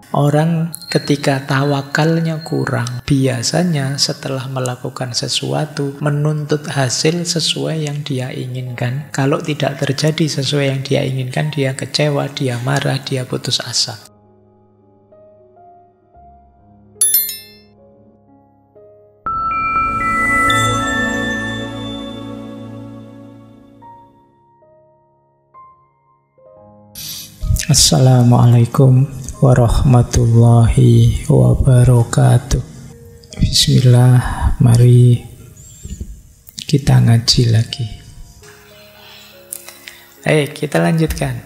Orang ketika tawakalnya kurang, biasanya setelah melakukan sesuatu menuntut hasil sesuai yang dia inginkan. Kalau tidak terjadi sesuai yang dia inginkan, dia kecewa, dia marah, dia putus asa. Assalamualaikum warahmatullahi wabarakatuh. Bismillah, mari kita ngaji lagi. Kita lanjutkan.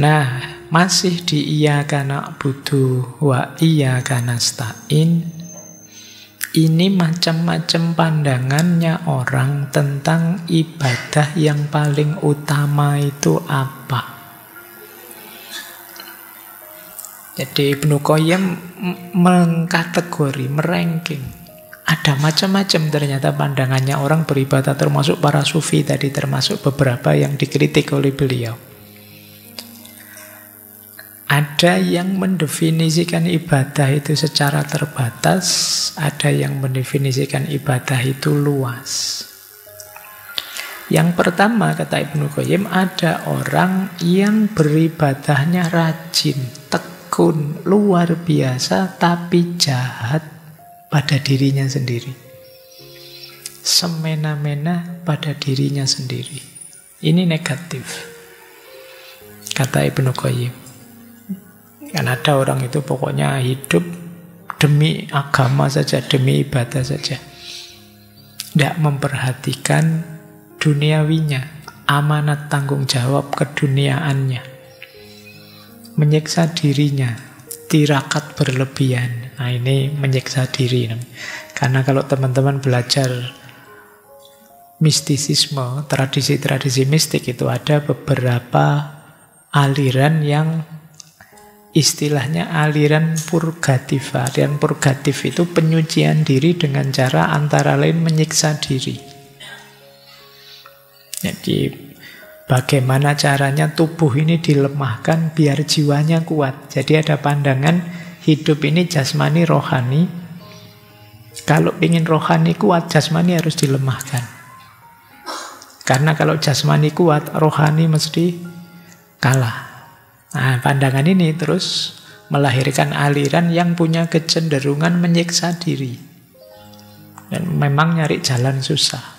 Nah, masih di iyyaka na'budu wa iyyaka nasta'in. Ini macam-macam pandangannya orang tentang ibadah yang paling utama itu apa. Jadi Ibnu Qayyim mengkategori, meranking. Ada macam-macam ternyata pandangannya orang beribadah, termasuk para sufi tadi, termasuk beberapa yang dikritik oleh beliau. Ada yang mendefinisikan ibadah itu secara terbatas, ada yang mendefinisikan ibadah itu luas. Yang pertama, kata Ibnu Qayyim, ada orang yang beribadahnya rajin, tekun, luar biasa, tapi jahat pada dirinya sendiri. Semena-mena pada dirinya sendiri. Ini negatif, kata Ibnu Qayyim. Kan ada orang itu pokoknya hidup demi agama saja, demi ibadah saja. Tidak memperhatikan duniawinya, amanat tanggung jawab keduniaannya. Menyiksa dirinya, tirakat berlebihan. Nah, ini menyiksa diri. Karena kalau teman-teman belajar mistisisme, tradisi-tradisi mistik, itu ada beberapa aliran yang istilahnya aliran purgatif. Aliran purgatif itu penyucian diri dengan cara antara lain menyiksa diri. Jadi bagaimana caranya tubuh ini dilemahkan biar jiwanya kuat. Jadi ada pandangan hidup ini jasmani rohani. Kalau ingin rohani kuat, jasmani harus dilemahkan. Karena kalau jasmani kuat, rohani mesti kalah. Nah, pandangan ini terus melahirkan aliran yang punya kecenderungan menyiksa diri. Dan memang nyari jalan susah.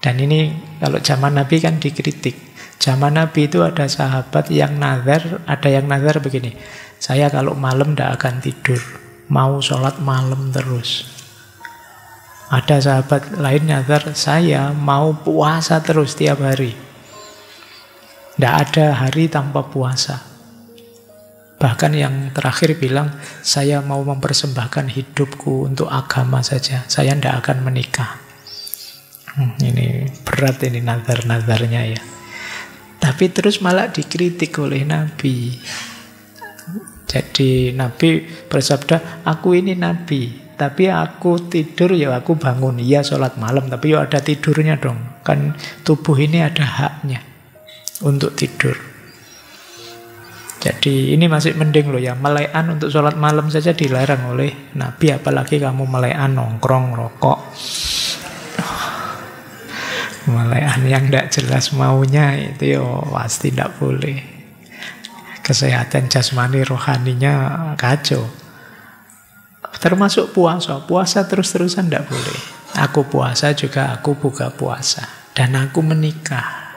Dan ini kalau zaman Nabi kan dikritik. Zaman Nabi itu ada sahabat yang nazar, ada yang nazar begini, saya kalau malam tidak akan tidur, mau sholat malam terus. Ada sahabat lain nazar, saya mau puasa terus tiap hari. Tidak ada hari tanpa puasa. Bahkan yang terakhir bilang, saya mau mempersembahkan hidupku untuk agama saja, saya tidak akan menikah. Ini berat ini nazar-nazarnya ya. Tapi terus malah dikritik oleh Nabi. Jadi Nabi bersabda, aku ini Nabi, tapi aku tidur ya aku bangun. Iya sholat malam, tapi ya ada tidurnya dong. Kan tubuh ini ada haknya untuk tidur. Jadi ini masih mending loh ya. Melekan untuk sholat malam saja dilarang oleh Nabi. Apalagi kamu melekan nongkrong, rokok. Melekan yang tidak jelas maunya itu ya pasti tidak boleh. Kesehatan jasmani rohaninya kacau. Termasuk puasa. Puasa terus-terusan tidak boleh. Aku puasa juga aku buka puasa. Dan aku menikah.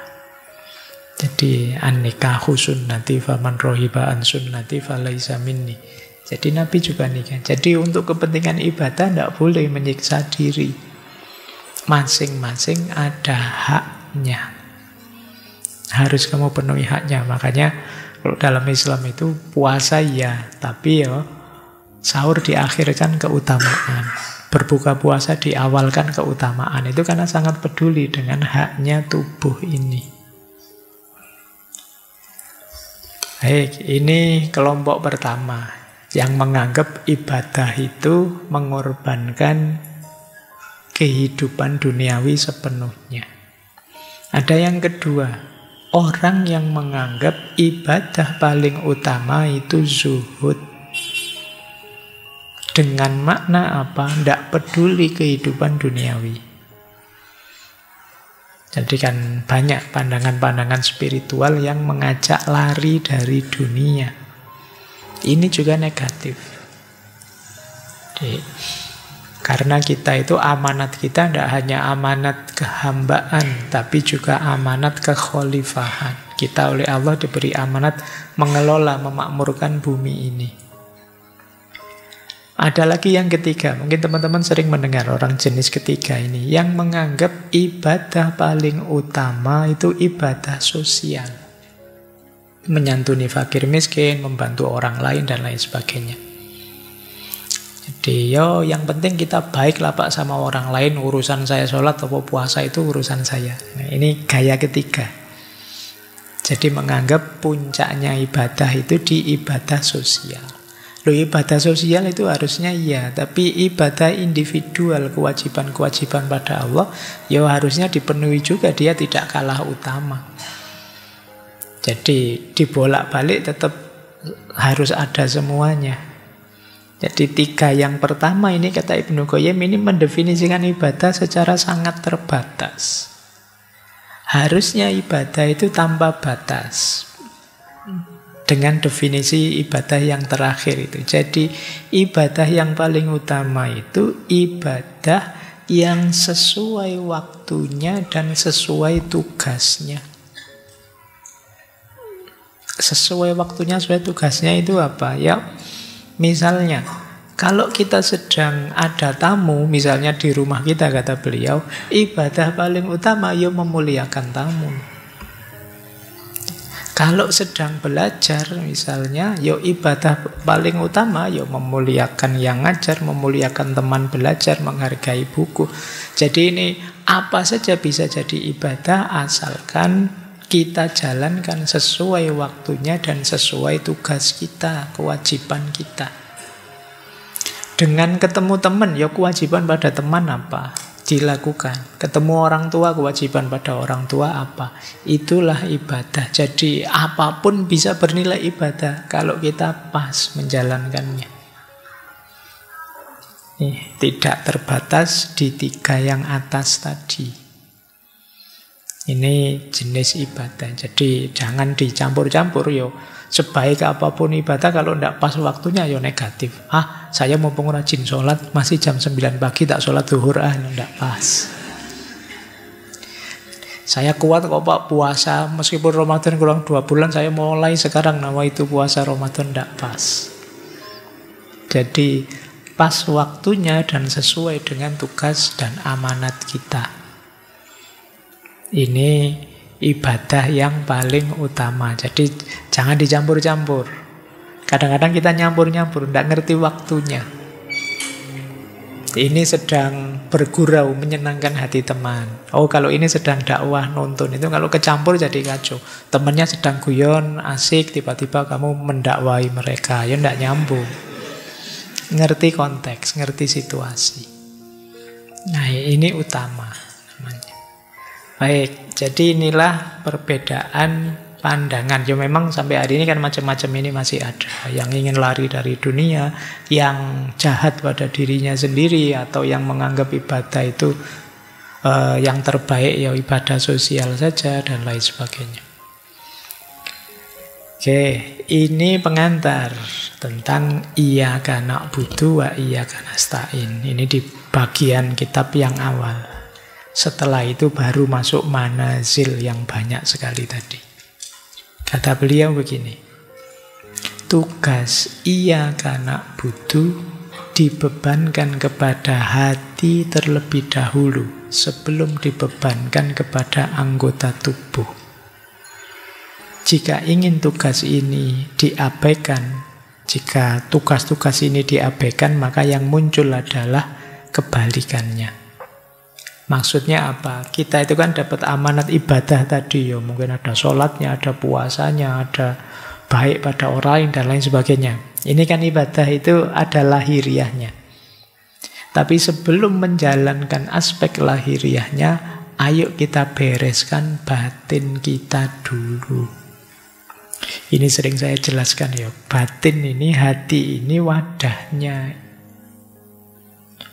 Jadi an-nikahu sunnati faman rohiba an sunnati falaisa minni. Jadi Nabi juga nikah. Jadi untuk kepentingan ibadah tidak boleh menyiksa diri. Masing-masing ada haknya. Harus kamu penuhi haknya. Makanya kalau dalam Islam itu puasa ya, tapi ya sahur diakhirkan keutamaan. Berbuka puasa diawalkan keutamaan. Itu karena sangat peduli dengan haknya tubuh ini. Baik, ini kelompok pertama yang menganggap ibadah itu mengorbankan kehidupan duniawi sepenuhnya. Ada yang kedua, orang yang menganggap ibadah paling utama itu zuhud. Dengan makna apa? Tidak peduli kehidupan duniawi. Jadi kan banyak pandangan-pandangan spiritual yang mengajak lari dari dunia. Ini juga negatif. Jadi, karena kita itu amanat kita tidak hanya amanat kehambaan, tapi juga amanat kekhalifahan. Kita oleh Allah diberi amanat mengelola, memakmurkan bumi ini. Ada lagi yang ketiga, mungkin teman-teman sering mendengar orang jenis ketiga ini, yang menganggap ibadah paling utama itu ibadah sosial. Menyantuni fakir miskin, membantu orang lain, dan lain sebagainya. Jadi yang penting kita baik lah Pak sama orang lain, urusan saya sholat atau puasa itu urusan saya. Nah, ini gaya ketiga. Jadi menganggap puncaknya ibadah itu di ibadah sosial. Loh, ibadah sosial itu harusnya iya, tapi ibadah individual, kewajiban-kewajiban pada Allah, ya harusnya dipenuhi juga, dia tidak kalah utama. Jadi dibolak-balik tetap harus ada semuanya. Jadi tiga yang pertama ini kata Ibnu Qayyim ini mendefinisikan ibadah secara sangat terbatas. Harusnya ibadah itu tanpa batas. Dengan definisi ibadah yang terakhir itu. Jadi ibadah yang paling utama itu ibadah yang sesuai waktunya dan sesuai tugasnya. Sesuai waktunya, sesuai tugasnya itu apa? Ya, misalnya kalau kita sedang ada tamu, misalnya di rumah kita, kata beliau, ibadah paling utama ya memuliakan tamu. Kalau sedang belajar misalnya, yo ibadah paling utama yo memuliakan yang ngajar, memuliakan teman belajar, menghargai buku. Jadi ini apa saja bisa jadi ibadah asalkan kita jalankan sesuai waktunya dan sesuai tugas kita, kewajiban kita. Dengan ketemu teman, ya kewajiban pada teman apa? Dilakukan. Ketemu orang tua, kewajiban pada orang tua apa? Itulah ibadah. Jadi apapun bisa bernilai ibadah kalau kita pas menjalankannya. Tidak terbatas di tiga yang atas tadi. Ini jenis ibadah. Jadi jangan dicampur-campur yo. Sebaik apapun ibadah kalau tidak pas waktunya ya negatif. Saya mumpung rajin sholat, masih jam 9 pagi tak sholat zuhur, tidak pas. Saya kuat kok Pak puasa, meskipun Ramadan kurang 2 bulan, saya mulai sekarang nama itu puasa Ramadan, tidak pas. Jadi pas waktunya dan sesuai dengan tugas dan amanat kita. Ini ibadah yang paling utama. Jadi jangan dicampur-campur. Kadang-kadang kita nyampur-nyampur, tidak ngerti waktunya. Ini sedang bergurau, menyenangkan hati teman. Oh, kalau ini sedang dakwah, nonton. Itu kalau kecampur jadi kacau. Temannya sedang guyon, asik, tiba-tiba kamu mendakwahi mereka. Ya tidak nyambung. Ngerti konteks, ngerti situasi. Nah, ini utama namanya. Baik, jadi inilah perbedaan pandangan. Ya memang sampai hari ini kan macam-macam ini masih ada. Yang ingin lari dari dunia, yang jahat pada dirinya sendiri, atau yang menganggap ibadah itu yang terbaik ya ibadah sosial saja, dan lain sebagainya. Oke, ini pengantar tentang iyyaka na'budu wa iyyaka nasta'in. Ini di bagian kitab yang awal. Setelah itu baru masuk manazil yang banyak sekali tadi. Kata beliau begini, tugas iyyaka na'budu dibebankan kepada hati terlebih dahulu sebelum dibebankan kepada anggota tubuh. Jika ingin tugas ini diabaikan, jika tugas-tugas ini diabaikan, maka yang muncul adalah kebalikannya. Maksudnya apa? Kita itu kan dapat amanat ibadah tadi ya. Mungkin ada sholatnya, ada puasanya, ada baik pada orang lain, dan lain sebagainya. Ini kan ibadah itu ada lahiriahnya. Tapi sebelum menjalankan aspek lahiriahnya, ayo kita bereskan batin kita dulu. Ini sering saya jelaskan ya, batin ini, hati ini wadahnya.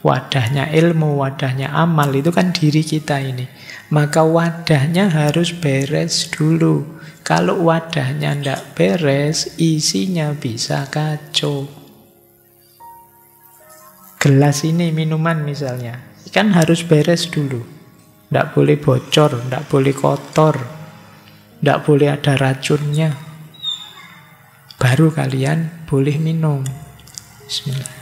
Wadahnya ilmu, wadahnya amal, itu kan diri kita ini. Maka wadahnya harus beres dulu. Kalau wadahnya ndak beres, isinya bisa kacau. Gelas ini minuman misalnya, kan harus beres dulu. Ndak boleh bocor, ndak boleh kotor, ndak boleh ada racunnya. Baru kalian boleh minum. Bismillah.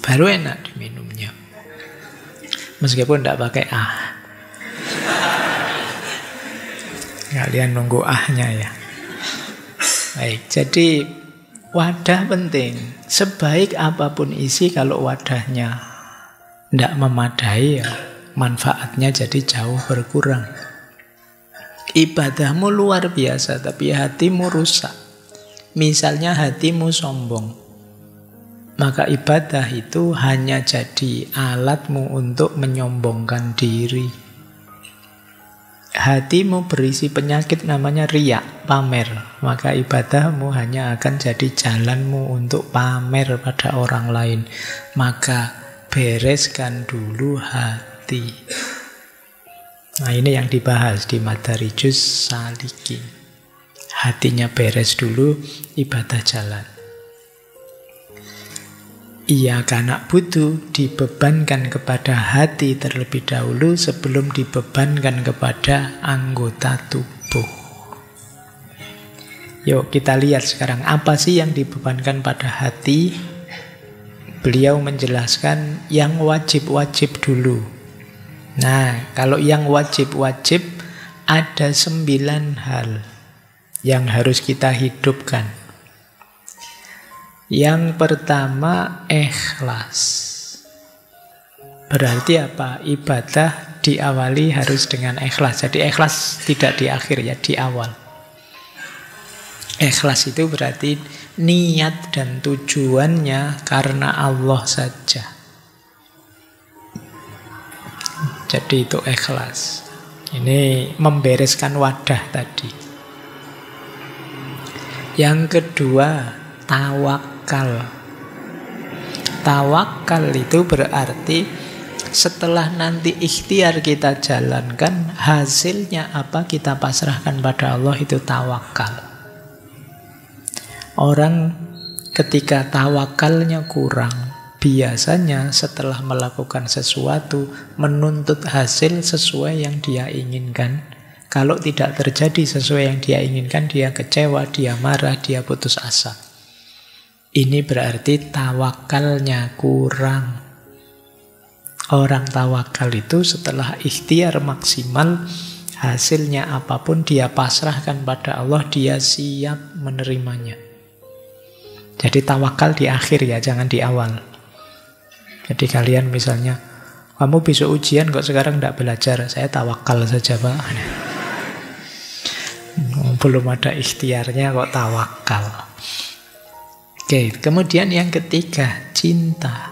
Baru enak diminumnya. Meskipun tidak pakai Kalian nunggu ahnya ya. Baik, jadi wadah penting. Sebaik apapun isi, kalau wadahnya tidak memadai ya, manfaatnya jadi jauh berkurang. Ibadahmu luar biasa, tapi hatimu rusak. Misalnya hatimu sombong, maka ibadah itu hanya jadi alatmu untuk menyombongkan diri. Hatimu berisi penyakit namanya riya, pamer. Maka ibadahmu hanya akan jadi jalanmu untuk pamer pada orang lain. Maka bereskan dulu hati. Nah, ini yang dibahas di Madarijus Salikin. Hatinya beres dulu, ibadah jalan. Ia kanak butuh dibebankan kepada hati terlebih dahulu sebelum dibebankan kepada anggota tubuh. Yuk kita lihat sekarang apa sih yang dibebankan pada hati. Beliau menjelaskan yang wajib-wajib dulu. Nah, kalau yang wajib-wajib ada 9 hal yang harus kita hidupkan. Yang pertama, ikhlas. Berarti apa? Ibadah diawali harus dengan ikhlas. Jadi ikhlas tidak di akhir ya, di awal. Ikhlas itu berarti niat dan tujuannya karena Allah saja. Jadi itu ikhlas. Ini membereskan wadah tadi. Yang kedua, tawakal. Tawakal itu berarti setelah nanti ikhtiar kita jalankan, hasilnya apa kita pasrahkan pada Allah, itu tawakal. Orang ketika tawakalnya kurang, biasanya setelah melakukan sesuatu menuntut hasil sesuai yang dia inginkan. Kalau tidak terjadi sesuai yang dia inginkan, dia kecewa, dia marah, dia putus asa. Ini berarti tawakalnya kurang. Orang tawakal itu setelah ikhtiar maksimal, hasilnya apapun dia pasrahkan pada Allah, dia siap menerimanya. Jadi tawakal di akhir ya, jangan di awal. Jadi kalian misalnya, kamu besok ujian kok sekarang tidak belajar, saya tawakal saja Pak. Belum ada ikhtiarnya kok tawakal. Oke, kemudian yang ketiga, cinta.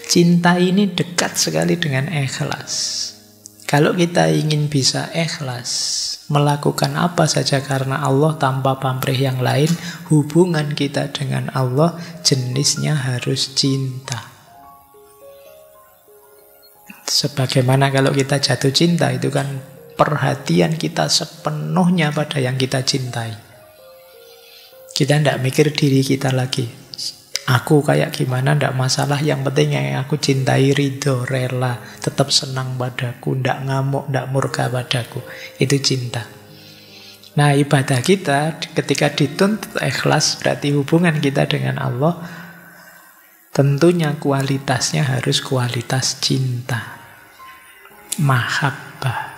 Cinta ini dekat sekali dengan ikhlas. Kalau kita ingin bisa ikhlas, melakukan apa saja karena Allah tanpa pamrih yang lain, hubungan kita dengan Allah jenisnya harus cinta. Sebagaimana kalau kita jatuh cinta, itu kan perhatian kita sepenuhnya pada yang kita cintai. Kita tidak mikir diri kita lagi. Aku kayak gimana, tidak masalah. Yang penting yang aku cintai ridho, rela, tetap senang padaku, tidak ngamuk, tidak murka padaku. Itu cinta. Nah, ibadah kita ketika dituntut ikhlas, berarti hubungan kita dengan Allah tentunya kualitasnya harus kualitas cinta. Mahabbah.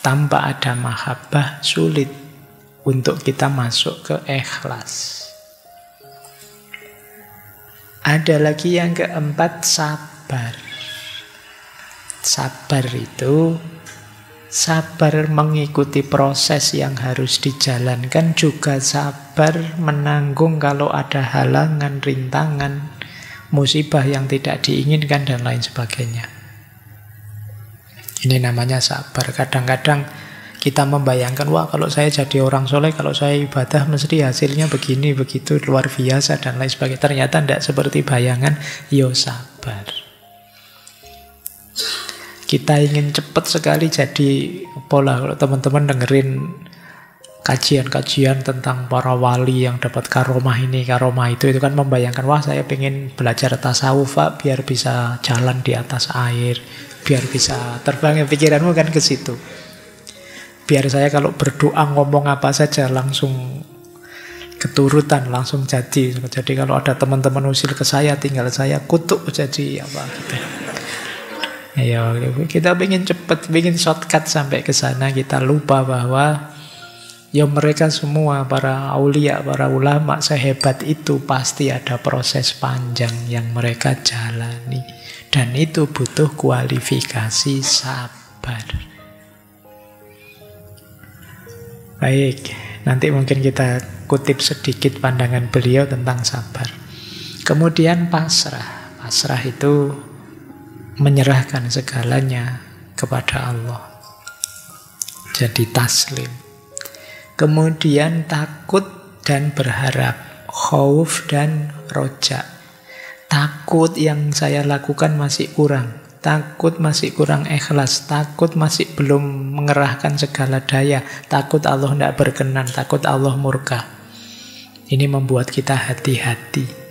Tanpa ada mahabbah sulit untuk kita masuk ke ikhlas. Ada lagi yang keempat, sabar. Sabar itu sabar mengikuti proses yang harus dijalankan, juga sabar menanggung kalau ada halangan, rintangan, musibah yang tidak diinginkan, dan lain sebagainya. Ini namanya sabar. Kadang-kadang kita membayangkan, wah kalau saya jadi orang soleh, kalau saya ibadah mesti hasilnya begini, begitu, luar biasa, dan lain sebagainya. Ternyata tidak seperti bayangan. Yo sabar. Kita ingin cepat sekali jadi pola. Kalau teman-teman dengerin kajian-kajian tentang para wali yang dapat karomah ini, karomah itu kan membayangkan, wah saya pengen belajar tasawuf Pak, biar bisa jalan di atas air, biar bisa terbang. Pikiranmu kan ke situ. Biar saya kalau berdoa ngomong apa saja langsung keturutan, langsung jadi. Jadi kalau ada teman-teman usil ke saya, tinggal saya kutuk jadi apa gitu. Ayo, kita pengen cepat, pengen shortcut sampai ke sana. Kita lupa bahwa ya mereka semua, para aulia, para ulama sehebat itu, pasti ada proses panjang yang mereka jalani. Dan itu butuh kualifikasi sabar. Baik, nanti mungkin kita kutip sedikit pandangan beliau tentang sabar. Kemudian pasrah. Pasrah itu menyerahkan segalanya kepada Allah. Jadi taslim. Kemudian takut dan berharap, khauf dan roja. Takut yang saya lakukan masih kurang, takut masih kurang ikhlas, takut masih belum mengerahkan segala daya, takut Allah tidak berkenan, takut Allah murka. Ini membuat kita hati-hati.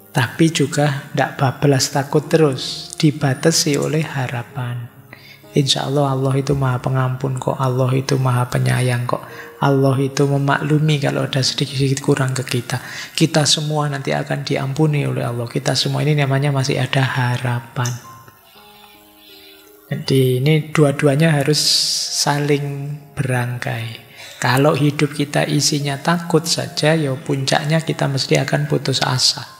Tapi juga tidak bablas takut terus, dibatasi oleh harapan. Insya Allah, Allah itu maha pengampun kok, Allah itu maha penyayang kok, Allah itu memaklumi kalau ada sedikit-sedikit kurang ke kita. Kita semua nanti akan diampuni oleh Allah. Kita semua ini namanya masih ada harapan. Jadi ini dua-duanya harus saling berangkai. Kalau hidup kita isinya takut saja, ya puncaknya kita mesti akan putus asa.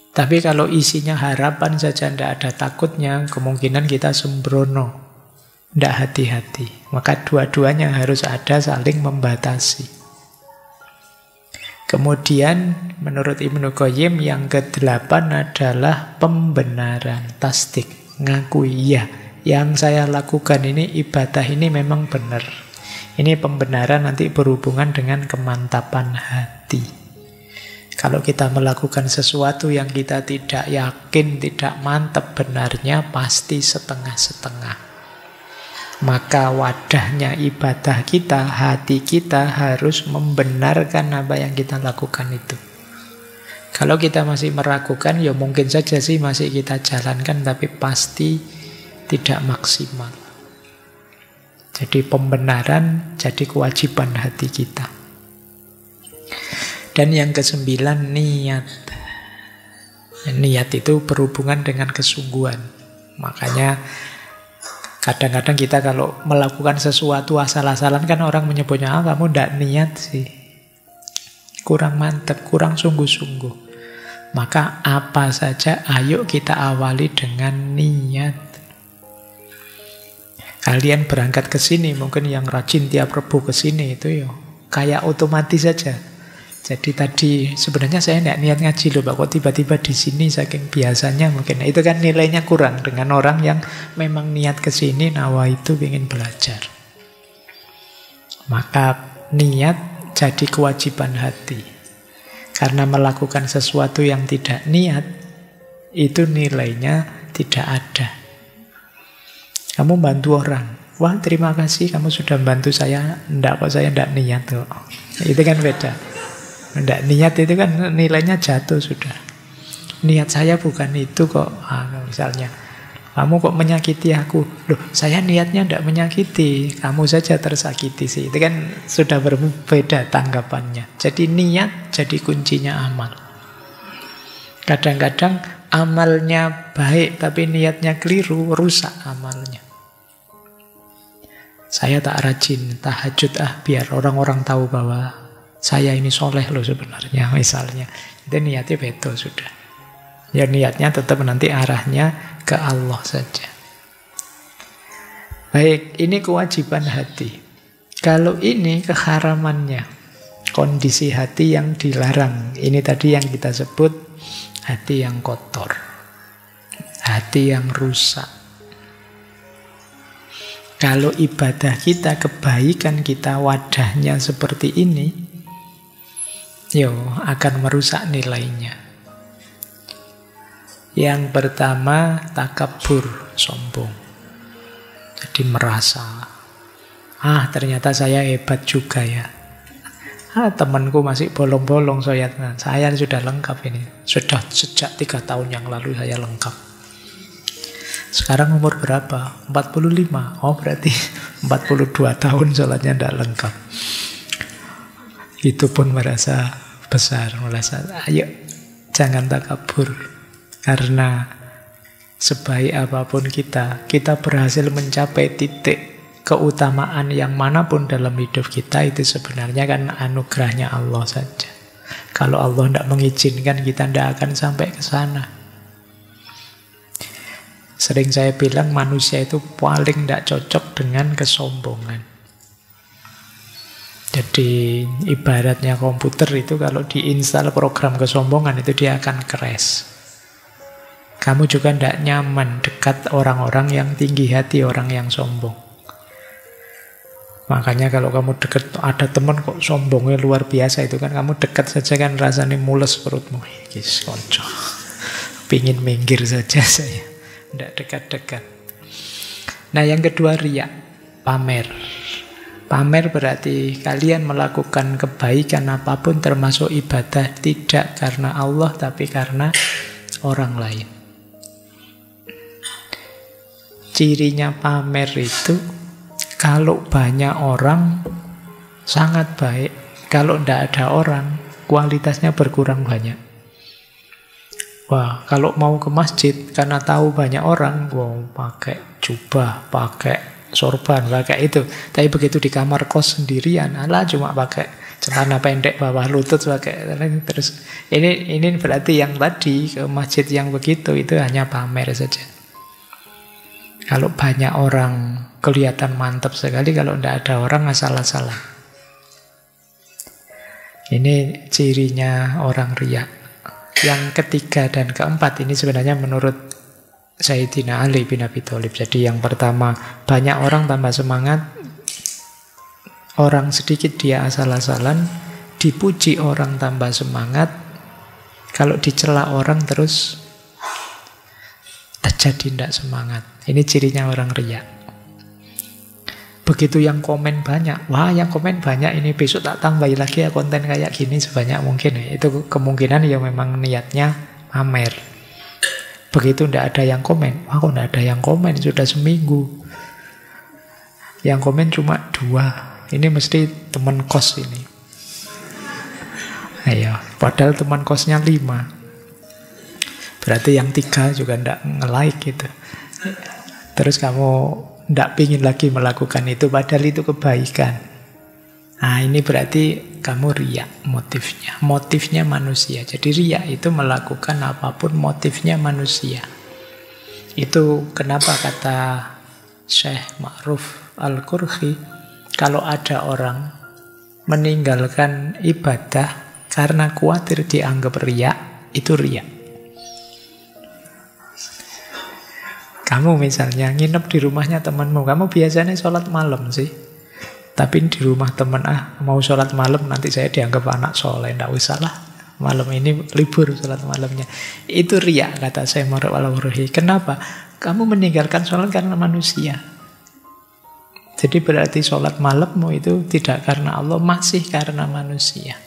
Tapi kalau isinya harapan saja, tidak ada takutnya, kemungkinan kita sembrono, tidak hati-hati. Maka dua-duanya harus ada, saling membatasi. Kemudian menurut Ibnu Qayyim yang ke-8 adalah pembenaran, tasdik, ngakui ya, yang saya lakukan ini, ibadah ini memang benar. Ini pembenaran nanti berhubungan dengan kemantapan hati. Kalau kita melakukan sesuatu yang kita tidak yakin, tidak mantap benarnya, pasti setengah-setengah. Maka wadahnya ibadah kita, hati kita harus membenarkan apa yang kita lakukan itu. Kalau kita masih meragukan, ya mungkin saja sih masih kita jalankan, tapi pasti tidak maksimal. Jadi pembenaran jadi kewajiban hati kita. Dan yang ke-9, niat. Niat itu berhubungan dengan kesungguhan. Makanya kadang-kadang kita kalau melakukan sesuatu asal-asalan kan orang menyebutnya, kamu tidak niat sih. Kurang mantap, kurang sungguh-sungguh. Maka apa saja, ayo kita awali dengan niat. Kalian berangkat ke sini, mungkin yang rajin tiap Rebu ke sini itu ya kayak otomatis saja. Jadi tadi sebenarnya saya tidak niat ngaji loh, Pak. Kok tiba-tiba di sini saking biasanya mungkin. Itu kan nilainya kurang dengan orang yang memang niat ke sini, nawa itu ingin belajar. Maka niat jadi kewajiban hati. Karena melakukan sesuatu yang tidak niat, itu nilainya tidak ada. Kamu bantu orang, wah terima kasih kamu sudah bantu saya. Enggak kok, saya tidak niat kok. Itu kan beda. Tidak niat itu kan nilainya jatuh sudah. Niat saya bukan itu kok. Misalnya, kamu kok menyakiti aku. Loh, saya niatnya tidak menyakiti. Kamu saja tersakiti sih. Itu kan sudah berbeda tanggapannya. Jadi niat jadi kuncinya amal. Kadang-kadang amalnya baik tapi niatnya keliru, rusak amalnya. Saya tak rajin tahajud biar orang-orang tahu bahwa saya ini soleh loh sebenarnya, misalnya. Itu niatnya beda sudah. Ya niatnya tetap nanti arahnya ke Allah saja. Baik, ini kewajiban hati. Kalau ini keharamannya. kondisi hati yang dilarang. Ini tadi yang kita sebut hati yang kotor, hati yang rusak. Kalau ibadah kita, kebaikan kita, wadahnya seperti ini, akan merusak nilainya. Yang pertama, takabur, sombong. Jadi merasa, ternyata saya hebat juga ya. Temanku masih bolong-bolong sholatnya. Saya sudah lengkap ini. Sudah sejak 3 tahun yang lalu saya lengkap. Sekarang umur berapa? 45. Oh berarti 42 tahun sholatnya tidak lengkap. Itu pun merasa besar. Merasa, ayo jangan takabur. Karena sebaik apapun kita berhasil mencapai titik keutamaan yang manapun dalam hidup kita, itu sebenarnya kan anugerahnya Allah saja. Kalau Allah tidak mengizinkan, kita tidak akan sampai ke sana. Sering saya bilang manusia itu paling tidak cocok dengan kesombongan. Jadi ibaratnya komputer itu kalau diinstal program kesombongan itu dia akan crash. Kamu juga tidak nyaman dekat orang-orang yang tinggi hati, orang yang sombong. Makanya kalau kamu dekat, ada teman kok sombongnya luar biasa, itu kan kamu dekat saja kan rasanya mules perutmu. Kis konco, pingin minggir saja saya. Tidak dekat-dekat. Nah yang kedua, riya, pamer. Pamer berarti kalian melakukan kebaikan apapun termasuk ibadah tidak karena Allah tapi karena orang lain. Cirinya pamer itu kalau banyak orang sangat baik, kalau tidak ada orang kualitasnya berkurang banyak. Wah, kalau mau ke masjid karena tahu banyak orang, pakai jubah, pakai sorban, pakai itu. Tapi begitu di kamar kos sendirian, cuma pakai celana pendek bawah lutut, pakai terus. Ini berarti yang tadi ke masjid yang begitu itu hanya pamer saja. Kalau banyak orang kelihatan mantap sekali, kalau tidak ada orang asal-asalan. Ini cirinya orang riya. Yang ketiga dan keempat ini sebenarnya menurut Sayyidina Ali bin Abi Thalib. Jadi yang pertama, banyak orang tambah semangat, orang sedikit dia asal-asalan, dipuji orang tambah semangat, kalau dicela orang terus jadi tidak semangat. Ini cirinya orang riya. Begitu yang komen banyak, wah yang komen banyak ini besok tak tambahin lagi ya konten kayak gini sebanyak mungkin. Itu kemungkinan ya memang niatnya pamer. Begitu tidak ada yang komen, wah kok tidak ada yang komen sudah seminggu. Yang komen cuma 2, ini mesti teman kos ini. Ayo, padahal teman kosnya 5. Berarti yang 3 juga tidak nge-like gitu. Terus kamu tidak pingin lagi melakukan itu, padahal itu kebaikan. Nah ini berarti kamu riya motifnya. Motifnya manusia. Jadi riya itu melakukan apapun motifnya manusia. Itu kenapa kata Syekh Ma'ruf Al-Qurhi, kalau ada orang meninggalkan ibadah karena khawatir dianggap riya, itu riya. Kamu misalnya nginep di rumahnya temanmu, kamu biasanya sholat malam sih. Tapi di rumah teman, mau sholat malam nanti saya dianggap anak soleh, tidak usah lah. Malam ini libur sholat malamnya. Itu riya kata saya Al-Qurhi. Kenapa? Kamu meninggalkan sholat karena manusia. Jadi berarti sholat malammu itu tidak karena Allah, masih karena manusia.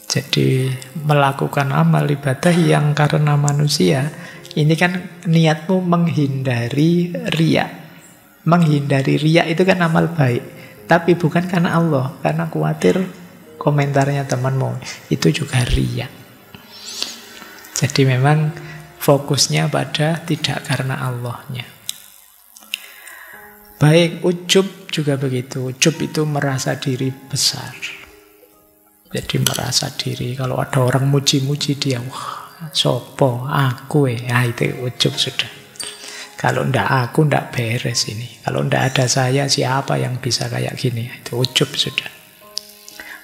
Jadi melakukan amal ibadah yang karena manusia, ini kan niatmu menghindari riya. Menghindari riya itu kan amal baik, tapi bukan karena Allah, karena khawatir komentarnya temanmu. Itu juga riya. Jadi memang fokusnya pada tidak karena Allahnya. Baik, ujub juga begitu. Ujub itu merasa diri besar. Jadi merasa diri, kalau ada orang muji-muji dia, wah sopo, aku itu ujub sudah. Kalau ndak aku, ndak beres ini. Kalau ndak ada saya, siapa yang bisa kayak gini? Itu ujub sudah.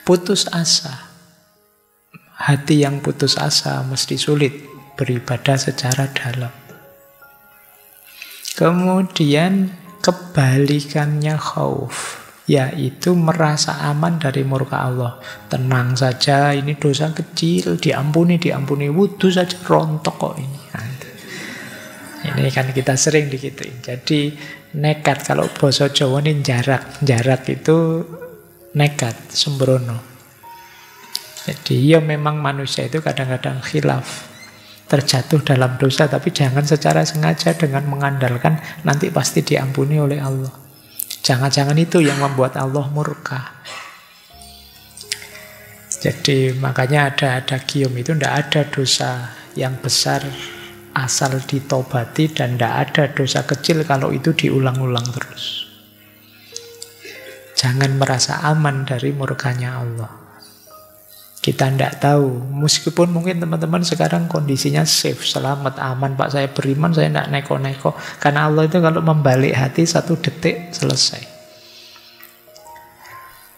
Putus asa. Hati yang putus asa mesti sulit beribadah secara dalam. Kemudian kebalikannya khauf, yaitu merasa aman dari murka Allah. Tenang saja, ini dosa kecil, diampuni, wudhu saja rontok kok ini. Ini kan kita sering digituin. Jadi nekat, kalau basa Jawa ini jarak itu nekat, sembrono. Jadi ya memang manusia itu kadang-kadang khilaf, terjatuh dalam dosa, tapi jangan secara sengaja dengan mengandalkan nanti pasti diampuni oleh Allah. Jangan-jangan itu yang membuat Allah murka. Jadi makanya ada gium itu, tidak ada dosa yang besar asal ditobati, dan tidak ada dosa kecil kalau itu diulang-ulang terus. Jangan merasa aman dari murkanya Allah. Kita tidak tahu, meskipun mungkin teman-teman sekarang kondisinya safe, selamat, aman, Pak saya beriman, saya tidak neko-neko. Karena Allah itu kalau membalik hati 1 detik selesai.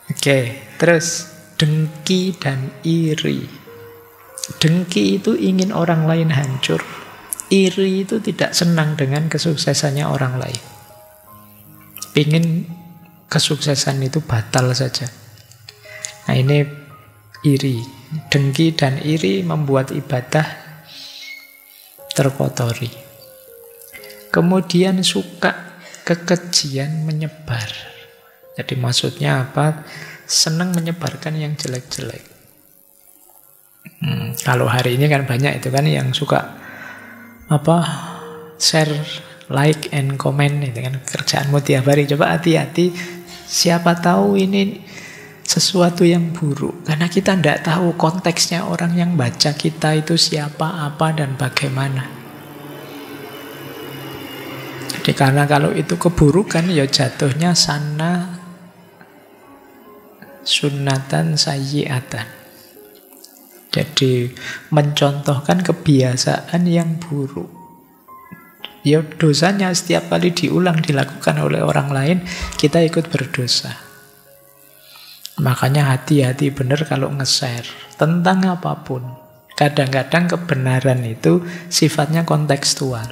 Oke, terus dengki dan iri. Dengki itu ingin orang lain hancur. Iri itu tidak senang dengan kesuksesannya orang lain. Ingin kesuksesan itu batal saja. Nah ini iri. Dengki dan iri membuat ibadah terkotori. Kemudian suka kekejian menyebar. Jadi maksudnya apa? Senang menyebarkan yang jelek-jelek. Kalau hari ini kan banyak itu kan yang suka share, like, and comment itu kan kerjaanmu tiap hari. Coba hati-hati, siapa tahu ini sesuatu yang buruk, karena kita tidak tahu konteksnya orang yang baca kita itu siapa, apa, dan bagaimana. Jadi karena kalau itu keburukan, ya jatuhnya sana sunnatan sayyi'atan. Jadi mencontohkan kebiasaan yang buruk. Ya dosanya setiap kali diulang dilakukan oleh orang lain, kita ikut berdosa. Makanya hati-hati benar kalau nge-share tentang apapun. Kadang-kadang kebenaran itu sifatnya kontekstual.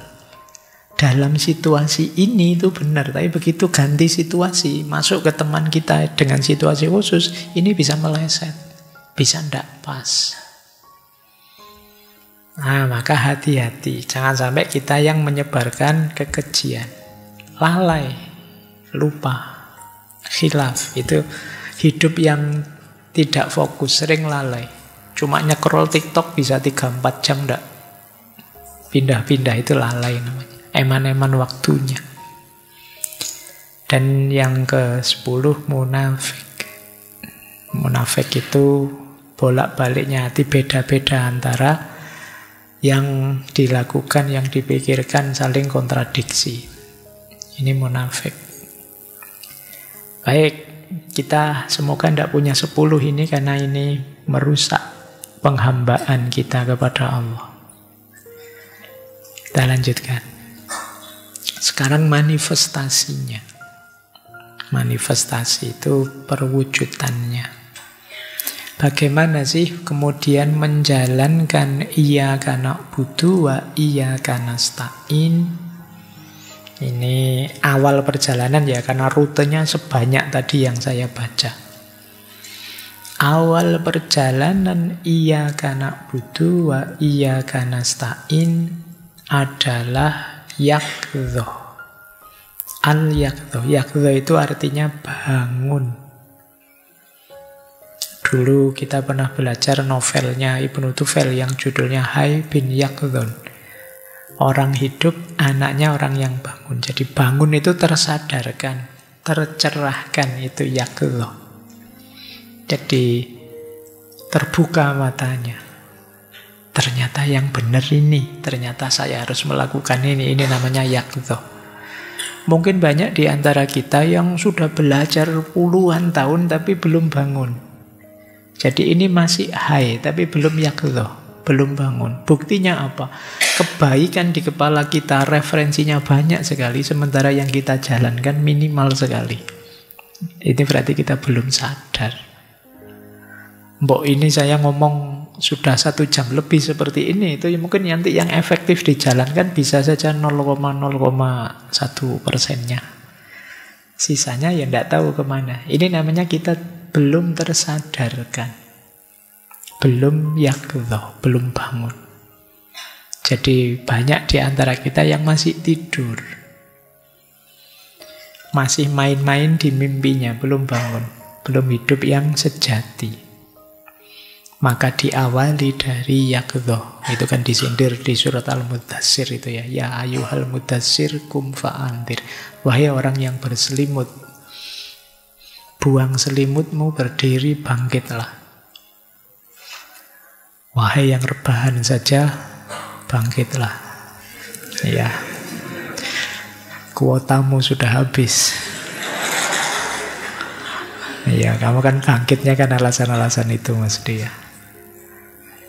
Dalam situasi ini itu benar, tapi begitu ganti situasi, masuk ke teman kita dengan situasi khusus, ini bisa meleset, bisa ndak pas. Nah, maka hati-hati. Jangan sampai kita yang menyebarkan kekejian. Lalai, lupa, khilaf. Itu hidup yang tidak fokus, sering lalai. Cuma nyekrol TikTok bisa 3-4 jam enggak. Pindah-pindah itu lalai namanya. Eman-eman waktunya. Dan yang ke-10 munafik. Munafik itu bolak-baliknya hati, beda-beda antara yang dilakukan, yang dipikirkan saling kontradiksi. Ini munafik. Baik, kita semoga tidak punya 10 ini, karena ini merusak penghambaan kita kepada Allah. Kita lanjutkan. Sekarang manifestasinya. Manifestasi itu perwujudannya. Bagaimana sih kemudian menjalankan iyyaka na'budu wa iyyaka nasta'in? Ini awal perjalanan ya, karena rutenya sebanyak tadi yang saya baca. Awal perjalanan iyyaka na'budu wa iyyaka nasta'in adalah yaqdha. Al-yaqdha. Yaqdha itu artinya bangun. Dulu kita pernah belajar novelnya Ibnu Tufel yang judulnya Hayy bin Yaqdhan. Orang hidup, anaknya orang yang bangun. Jadi bangun itu tersadarkan, tercerahkan, itu yaqdha. Jadi terbuka matanya. Ternyata yang benar ini, ternyata saya harus melakukan ini namanya yaqdha. Mungkin banyak di antara kita yang sudah belajar puluhan tahun tapi belum bangun. Jadi ini masih high, tapi belum yaqdha, belum bangun. Buktinya apa? Kebaikan di kepala kita, referensinya banyak sekali, sementara yang kita jalankan minimal sekali. Ini berarti kita belum sadar. Mbok ini saya ngomong sudah 1 jam lebih seperti ini, itu mungkin nanti yang efektif dijalankan bisa saja 0,01%-nya. Sisanya ya tidak tahu kemana. Ini namanya kita belum tersadarkan. Belum yaqdhah, belum bangun. Jadi banyak di antara kita yang masih tidur. Masih main-main di mimpinya, belum bangun. Belum hidup yang sejati. Maka diawali dari yaqdhah. Itu kan disindir di surat Al-Muddatsir itu ya. Ya ayyuhal muddatsir kum fa'andir. Wahai orang yang berselimut, buang selimutmu, berdiri, bangkitlah. Wahai yang rebahan saja, bangkitlah. Ya, kuotamu sudah habis. Ya, kamu kan bangkitnya kan alasan-alasan itu mesti ya.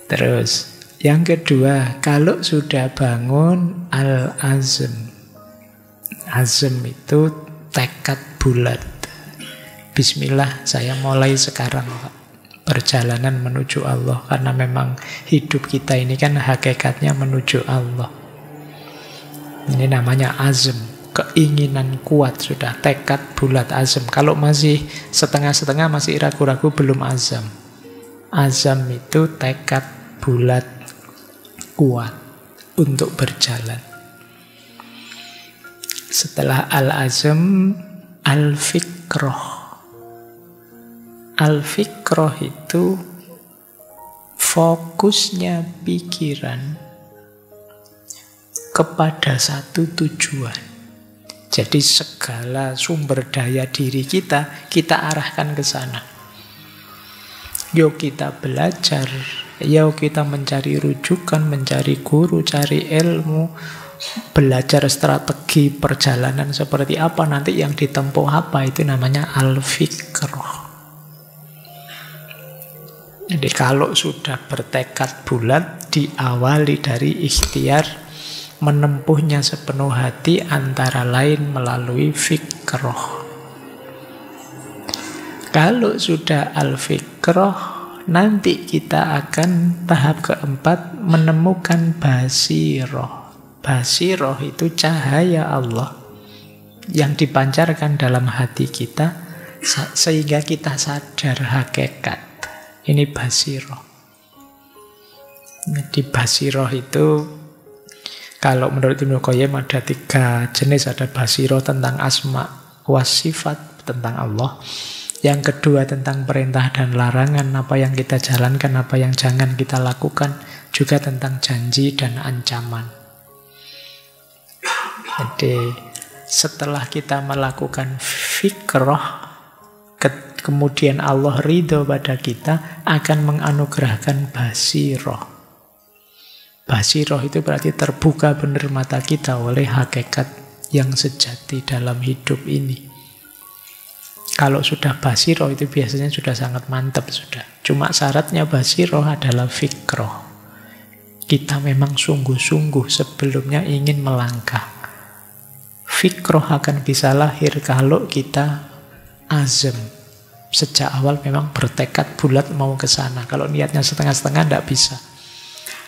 Terus, yang kedua, kalau sudah bangun, al-azm. Azm itu tekad bulat. Bismillah, saya mulai sekarang perjalanan menuju Allah. Karena memang hidup kita ini kan hakikatnya menuju Allah. Ini namanya azm. Keinginan kuat sudah, tekad bulat, azm. Kalau masih setengah-setengah, masih ragu-ragu, belum azam. Azam itu tekad bulat, kuat untuk berjalan. Setelah al-azm, al-fikroh. Al-fikroh itu fokusnya pikiran kepada satu tujuan. Jadi segala sumber daya diri kita arahkan ke sana. Yuk kita belajar, yuk kita mencari rujukan, mencari guru, cari ilmu, belajar strategi perjalanan seperti apa, nanti yang ditempuh apa, itu namanya al-fikroh. Jadi kalau sudah bertekad bulat, diawali dari ikhtiar, menempuhnya sepenuh hati, antara lain melalui fikroh. Kalau sudah al-fikroh, nanti kita akan tahap keempat, menemukan basiroh. Basiroh itu cahaya Allah yang dipancarkan dalam hati kita, sehingga kita sadar hakikat. Ini basiroh. Jadi basiroh itu, kalau menurut Ibnu Qayyim ada 3 jenis. Ada basiroh tentang asma wa sifat, tentang Allah. Yang kedua tentang perintah dan larangan, apa yang kita jalankan, apa yang jangan kita lakukan. Juga tentang janji dan ancaman. Jadi setelah kita melakukan fikroh, kemudian Allah ridho pada kita, akan menganugerahkan basiroh. Basiroh itu berarti terbuka benar mata kita oleh hakikat yang sejati dalam hidup ini. Kalau sudah basiroh itu biasanya sudah sangat mantap sudah. Cuma syaratnya basiroh adalah fikroh. Kita memang sungguh-sungguh sebelumnya ingin melangkah. Fikroh akan bisa lahir kalau kita azam. Sejak awal memang bertekad bulat mau ke sana. Kalau niatnya setengah-setengah tidak bisa.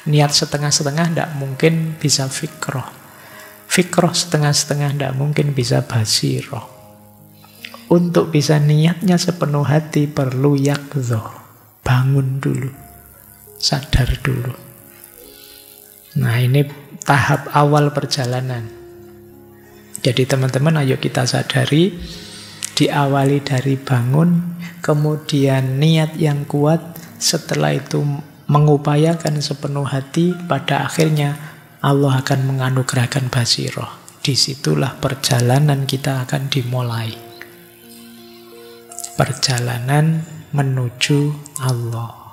Niat setengah-setengah tidak mungkin bisa fikroh. Fikroh setengah-setengah tidak mungkin bisa basiroh. Untuk bisa niatnya sepenuh hati perlu yaqdhah. Bangun dulu. Sadar dulu. Nah, ini tahap awal perjalanan. Jadi teman-teman, ayo kita sadari, diawali dari bangun, kemudian niat yang kuat, setelah itu mengupayakan sepenuh hati, pada akhirnya Allah akan menganugerahkan basiroh. Disitulah perjalanan kita akan dimulai. Perjalanan menuju Allah.